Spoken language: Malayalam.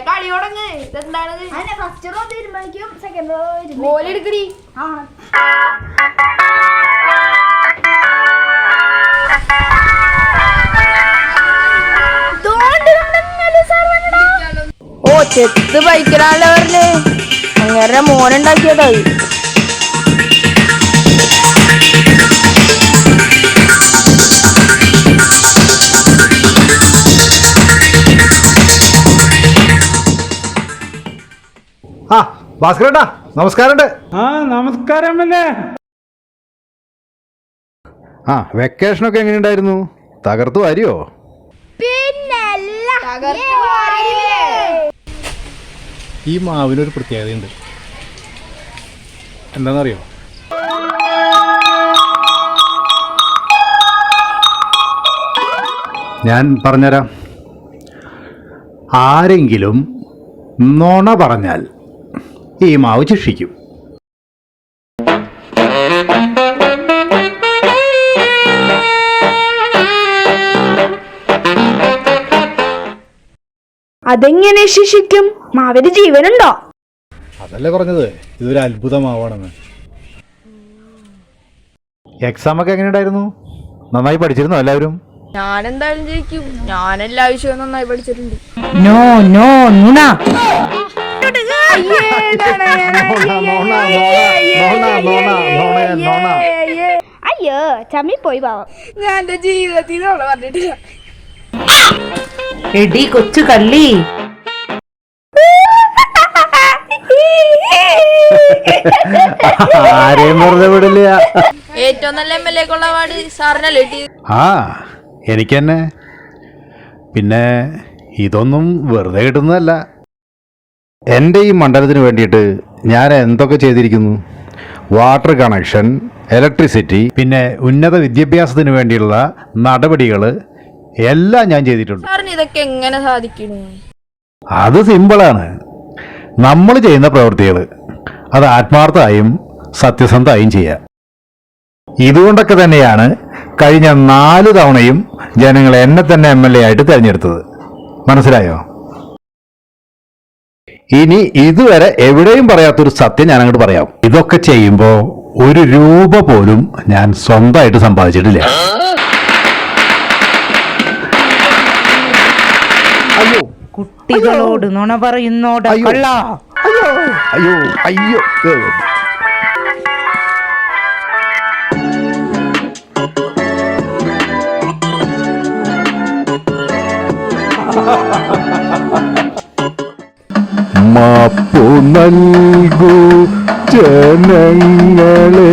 കളി തുടങ്ങ്. ഇതെന്താണത്? ഫസ്റ്റ് റോ തീരുമാനിക്കും, സെക്കൻഡ് റോ ഗോലെടുക്കടി. ഓ ചെത്ത് ബൈക്കിലാണല്ലോ പറഞ്ഞേ. അങ്ങനെ മോനുണ്ടാക്കിയതായി. ആ ഭാസ്കരേട്ടാ നമസ്കാരമുണ്ട്. നമസ്കാരം അല്ലേ. ആ വെക്കേഷനൊക്കെ എങ്ങനെയുണ്ടായിരുന്നു? തകർത്തു വാരിയോ? ഈ മാവിനൊരു പ്രത്യേകതയുണ്ട്. എന്താണെന്നറിയോ? ഞാൻ പറഞ്ഞുതരാം. ആരെങ്കിലും നുണ പറഞ്ഞാൽ ഈ മാവ് ശിക്ഷിക്കും. അതെങ്ങനെ ശിക്ഷിക്കും? മാവിന് ജീവനുണ്ടോ? അതല്ലേ പറഞ്ഞത്, ഇതൊരു അത്ഭുത മാവാണെന്ന്. എക്സാം ഒക്കെ എങ്ങനെയുണ്ടായിരുന്നു? നന്നായി പഠിച്ചിരുന്നോ എല്ലാവരും? ഞാനെന്തായാലും ജയിക്കും. ഞാൻ എല്ലാ വിഷയവും നന്നായി പഠിച്ചിട്ടുണ്ട്. അയ്യോ ചമ്മി പോയി പാവം. ഞാൻ എന്റെ ജീവിതത്തിൽ പറഞ്ഞിട്ടില്ല. എടി കൊച്ചു കള്ളി, ആരെയും വെറുതെ വിടില്ല. ഏറ്റവും നല്ല MLA ക്കുള്ള അവാർഡ് സാറിനല്ലേ കിട്ടിയത്? ആ എനിക്ക് തന്നെ. പിന്നെ ഇതൊന്നും വെറുതെ കിട്ടുന്നതല്ല. എൻ്റെ ഈ മണ്ഡലത്തിന് വേണ്ടിയിട്ട് ഞാൻ എന്തൊക്കെ ചെയ്തിരിക്കുന്നു? വാട്ടർ കണക്ഷൻ, ഇലക്ട്രിസിറ്റി, പിന്നെ ഉന്നത വിദ്യാഭ്യാസത്തിന് വേണ്ടിയുള്ള നടപടികൾ എല്ലാം ഞാൻ ചെയ്തിട്ടുണ്ട്. സാറിന് ഇതൊക്കെ എങ്ങനെ സാധിക്കണു? അത് സിമ്പിളാണ്. നമ്മൾ ചെയ്യുന്ന പ്രവൃത്തികൾ അത് ആത്മാർത്ഥമായും സത്യസന്ധമായും ചെയ്യുക. ഇതുകൊണ്ടൊക്കെ തന്നെയാണ് കഴിഞ്ഞ 4 തവണയും ജനങ്ങൾ എന്നെ തന്നെ MLA ആയിട്ട് തിരഞ്ഞെടുത്തത്. മനസ്സിലായോ? ഇനി ഇതുവരെ എവിടെയും പറയാത്തൊരു സത്യം ഞാൻ അങ്ങോട്ട് പറയാം. ഇതൊക്കെ ചെയ്യുമ്പോൾ 1 രൂപ പോലും ഞാൻ സ്വന്തമായിട്ട് സമ്പാദിച്ചിട്ടില്ല. അയ്യോ, കുട്ടികളോട് നുണ പറയുന്നോട് കള്ള. അയ്യോ അയ്യോ അയ്യോ. മാപ്പു നൽകൂ ജനങ്ങളെ.